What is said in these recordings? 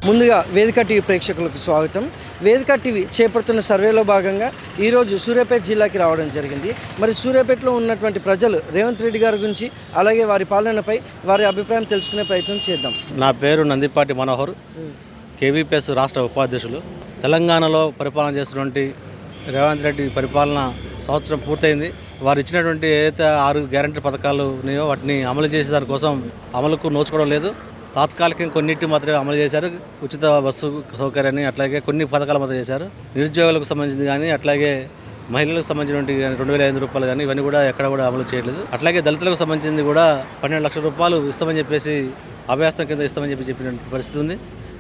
ముందుగా వేదిక టీవీ ప్రేక్షకులకు స్వాగతం. వేదిక టీవీ చేపడుతున్న సర్వేలో భాగంగా ఈరోజు సూర్యాపేట జిల్లాకి రావడం జరిగింది. మరి సూర్యాపేటలో ఉన్నటువంటి ప్రజలు రేవంత్ రెడ్డి గారి గురించి అలాగే వారి పాలనపై వారి అభిప్రాయం తెలుసుకునే ప్రయత్నం చేద్దాం. నా పేరు నందిపాటి మనోహర్, కేవీపీఎస్ రాష్ట్ర ఉపాధ్యక్షులు. తెలంగాణలో పరిపాలన చేసినటువంటి రేవంత్ రెడ్డి పరిపాలన సంవత్సరం పూర్తయింది. వారు ఇచ్చినటువంటి ఏదైతే 6 గ్యారంటీ పథకాలు ఉన్నాయో వాటిని అమలు చేసే దానికోసం అమలుకు నోచుకోవడం లేదు. తాత్కాలికంగా కొన్నింటి మాత్రమే అమలు చేశారు. ఉచిత బస్సు సౌకర్యాన్ని, అట్లాగే కొన్ని పథకాలు మాత్రం చేశారు. నిరుద్యోగులకు సంబంధించింది కానీ, అట్లాగే మహిళలకు సంబంధించినటువంటి 2,500 రూపాయలు కానీ ఇవన్నీ కూడా ఎక్కడ కూడా అమలు చేయలేదు. అట్లాగే దళితులకు సంబంధించింది కూడా 12 లక్షల రూపాయలు ఇస్తామని చెప్పేసి అభయాస్తం కింద ఇస్తామని చెప్పిన పరిస్థితి ఉంది.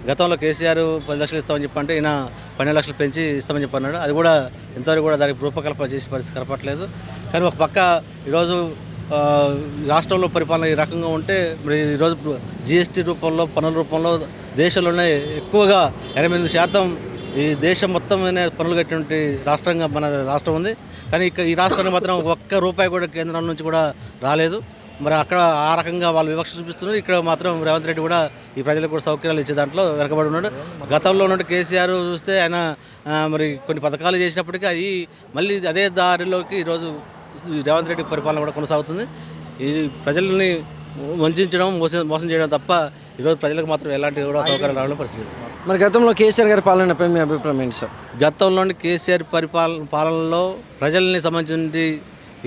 గతంలో కేసీఆర్ 10 లక్షలు ఇస్తామని చెప్పంటే ఈయన 12 లక్షలు పెంచి ఇస్తామని చెప్పన్నాడు. అది కూడా ఇంతవరకు కూడా దానికి రూపకల్పన చేసే పరిస్థితి కనపట్లేదు. కానీ ఒక పక్క ఈరోజు రాష్ట్రంలో పరిపాలన ఈ రకంగా ఉంటే మరి ఈరోజు జిఎస్టీ రూపంలో, పన్నుల రూపంలో దేశంలోనే ఎక్కువగా 88% ఈ దేశం మొత్తం పన్నులు కట్టినటువంటి రాష్ట్రంగా మన రాష్ట్రం ఉంది. కానీ ఈ రాష్ట్రానికి మాత్రం ఒక్క రూపాయి కూడా కేంద్రం నుంచి కూడా రాలేదు. మరి అక్కడ ఆ రకంగా వాళ్ళు వివక్ష చూపిస్తున్నారు. ఇక్కడ మాత్రం రేవంత్ రెడ్డి కూడా ఈ ప్రజలకు కూడా సౌకర్యాలు ఇచ్చే దాంట్లో వెనకబడి ఉన్నాడు. గతంలో ఉన్న కేసీఆర్ చూస్తే ఆయన మరి కొన్ని పథకాలు చేసినప్పటికీ అది మళ్ళీ అదే దారిలోకి ఈరోజు రేవంత్ రెడ్డి పరిపాలన కూడా కొనసాగుతుంది. ఇది ప్రజల్ని వంచడం, మోసం చేయడం తప్ప ఈరోజు ప్రజలకు మాత్రం ఎలాంటి కూడా సౌకర్యాలు రావడం పరిస్థితి. మరి గతంలో కేసీఆర్ గారి పాలనపై మీ అభిప్రాయం ఏంటి సార్? గతంలోని కేసీఆర్ పాలనలో ప్రజల్ని సంబంధించి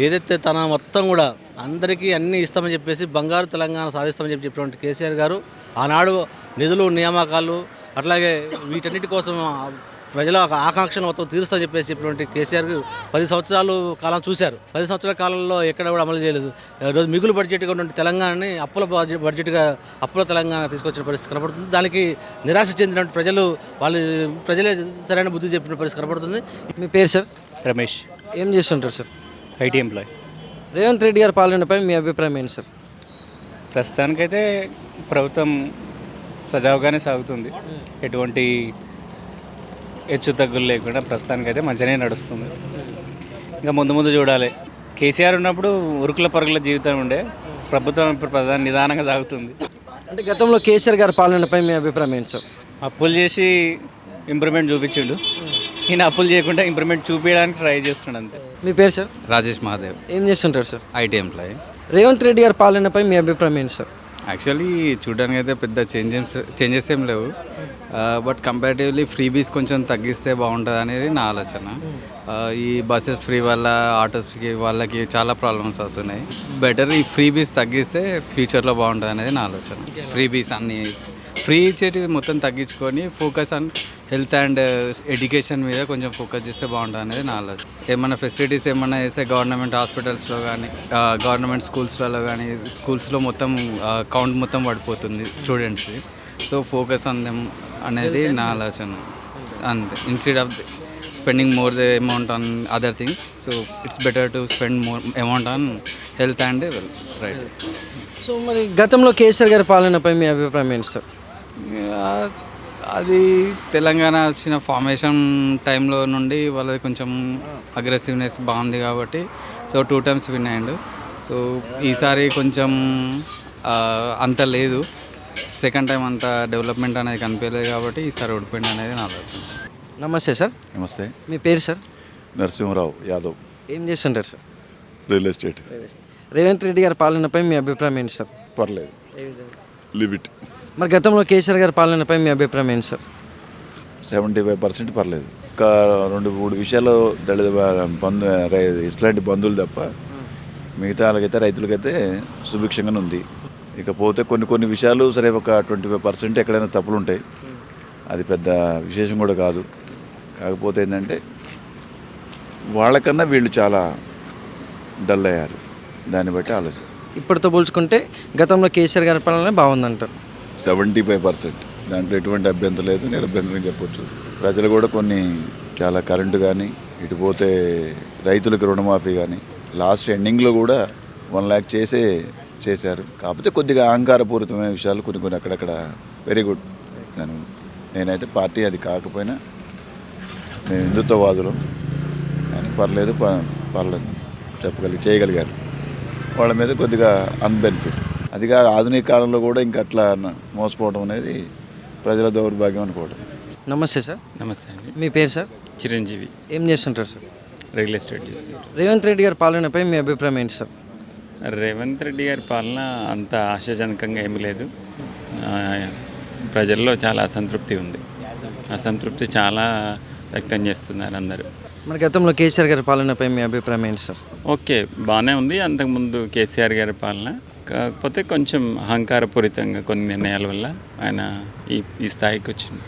ఏదైతే తన మొత్తం కూడా అందరికీ అన్నీ ఇస్తామని చెప్పేసి బంగారు తెలంగాణ సాధిస్తామని చెప్పినటువంటి కేసీఆర్ గారు ఆనాడు నిధులు, నియామకాలు, అట్లాగే వీటన్నిటి కోసం ప్రజల ఆకాంక్షను మొత్తం తీరుస్తామని చెప్పేసి కేసీఆర్ 10 సంవత్సరాలు కాలం చూశారు. 10 సంవత్సరాల కాలంలో ఎక్కడ కూడా అమలు చేయలేదు. ఈరోజు మిగులు బడ్జెట్గా ఉన్నటువంటి తెలంగాణని బడ్జెట్గా అప్పుల తెలంగాణ తీసుకొచ్చిన పరిస్థితి కనబడుతుంది. దానికి నిరాశ చెందినటువంటి ప్రజలే సరైన బుద్ధి చెప్పిన పరిస్థితి కనబడుతుంది. మీ పేరు సార్? రమేష్. ఏం చేస్తుంటారు sir? IT employee. Revanth Reddy గారి పాలనపై మీ అభిప్రాయం ఏంటి సార్? ప్రస్తుతానికైతే ప్రభుత్వం సజావుగానే సాగుతుంది. ఎటువంటి హెచ్చు తగ్గులు లేకుండా ప్రస్తుతానికైతే మంచిగానే నడుస్తుంది. ఇంకా ముందు చూడాలి. కేసీఆర్ ఉన్నప్పుడు ఉరుకుల పరుగుల జీవితం ఉండే, ప్రభుత్వం ఇప్పుడు ప్రధాన నిదానంగా సాగుతుంది. అంటే గతంలో కేసీఆర్ గారి పాలనపై మీ అభిప్రాయం ఏంటి సార్? అప్పులు చేసి ఇంప్రూవ్మెంట్ చూపించిండు. ఈయన అప్పులు చేయకుండా ఇంప్రూవ్మెంట్ చూపించడానికి ట్రై చేస్తున్నాడు అంతే. మీ పేరు సార్? రాజేష్ మహాదేవ్. ఏం చేస్తుంటారు sir? IT employee. Revanth Reddy గారి పాలనపై మీ అభిప్రాయం ఏంటి సార్? యాక్చువల్లీ చూడడానికి అయితే పెద్ద చేంజెస్ ఏం లేవు. బట్ కంపారిటివ్లీ ఫ్రీబీస్ కొంచెం తగ్గిస్తే బాగుంటుంది అనేది నా ఆలోచన. ఈ బస్సెస్ ఫ్రీ వల్ల ఆటోస్కి వాళ్ళకి చాలా ప్రాబ్లమ్స్ అవుతున్నాయి. బెటర్ ఈ ఫ్రీబీస్ తగ్గిస్తే ఫ్యూచర్లో బాగుంటుంది అనేది నా ఆలోచన. ఫ్రీబీస్ అన్నీ ఫ్రీ ఇచ్చేటివి మొత్తం తగ్గించుకొని focus on health and education మీద కొంచెం ఫోకస్ చేస్తే బాగుంటుంది అనేది నా ఆలోచన. ఏమైనా ఫెసిలిటీస్ ఏమైనా వేస్తే గవర్నమెంట్ హాస్పిటల్స్లో కానీ, గవర్నమెంట్ స్కూల్స్లలో కానీ, స్కూల్స్లో మొత్తం కౌంట్ మొత్తం పడిపోతుంది స్టూడెంట్స్కి. సో ఫోకస్ ఆన్ దెమ్ అనేది నా ఆలోచన అంతే. Instead of spending more the amount on other things, so it's better to spend more amount on health and right. So మరి గతంలో కేసీఆర్ గారి పాలనపై మీ అభిప్రాయం ఏంటి సార్? అది తెలంగాణ వచ్చిన ఫార్మేషన్ టైంలో నుండి వాళ్ళది కొంచెం అగ్రెసివ్నెస్ బాగుంది కాబట్టి సో 2 times విన్ అయ్యిండు. సో ఈసారి కొంచెం అంత లేదు. సెకండ్ టైం అంత డెవలప్మెంట్ అనేది కనిపించలేదు కాబట్టి ఈసారి ఓడిపోయింది అనేది నా ఆలోచన. నమస్తే సార్. నమస్తే. మీ పేరు సార్? నరసింహరావు యాదవ్. ఏం చేస్తుంటారు sir? Real estate. Revanth Reddy గారి పాలనపై మీ అభిప్రాయం ఏంటి సార్? పర్లేదు, లిమిట్. మరి గతంలో కేసీఆర్ గారి పాలనపై మీ అభిప్రాయం ఏంటి సార్? 75% పర్లేదు. ఒక 2-3 విషయాలు దళిత ఇట్లాంటి బంధువులు తప్ప మిగతా వాళ్ళకైతే రైతులకైతే సుభిక్షంగానే ఉంది. ఇకపోతే కొన్ని విషయాలు సరే ఒక 25% ఎక్కడైనా తప్పులు ఉంటాయి. అది పెద్ద విశేషం కూడా కాదు. కాకపోతే ఏంటంటే వాళ్ళకన్నా వీళ్ళు చాలా డల్ అయ్యారు. దాన్ని బట్టి ఆలోచన. ఇప్పటితో పోల్చుకుంటే గతంలో కేసీఆర్ గారి పాలన బాగుందంటారు. 75%. దాంట్లో ఎటువంటి అభ్యంతరం లేదు, నిరభ్యంతరం చెప్పొచ్చు. ప్రజలు కూడా కొన్ని చాలా కరెంటు కానీ, ఇటుపోతే రైతులకు రుణమాఫీ కానీ, లాస్ట్ ఎండింగ్లో కూడా 1 lakh చేశారు. కాకపోతే కొద్దిగా అహంకారపూరితమైన విషయాలు కొన్ని అక్కడక్కడ వెరీ గుడ్. నేనైతే పార్టీ అది కాకపోయినా మేము హిందుత్వవాదులు కానీ పర్లేదు చేయగలిగారు. వాళ్ళ మీద కొద్దిగా అన్బెనిఫిట్. అదిగా ఆధునిక కాలంలో కూడా ఇంకా అట్లా మోసపోవడం అనేది ప్రజల దౌర్భాగ్యం అనుకోవడం. నమస్తే సార్. నమస్తే అండి. మీ పేరు సార్? చిరంజీవి, ఏం చేస్తుంటారు సార్? రియల్ ఎస్టేట్ చేస్తుంటారు. రేవంత్ రెడ్డి గారి పాలనపై మీ అభిప్రాయం ఏంటి సార్? రేవంత్ రెడ్డి గారి పాలన అంత ఆశాజనకంగా ఏమీ లేదు. ఆ, ప్రజల్లో చాలా అసంతృప్తి ఉంది. అసంతృప్తి చాలా వ్యక్తం చేస్తున్నారు అందరూ. మన గతంలో కేసీఆర్ గారి పాలనపై మీ అభిప్రాయం ఏంటి సార్? ఓకే, బాగానే ఉంది. అంతకుముందు కేసీఆర్ గారి పాలన, కాకపోతే కొంచెం అహంకారపూరితంగా కొన్ని నిర్ణయాల వల్ల ఆయన ఈ స్థాయికి వచ్చింది.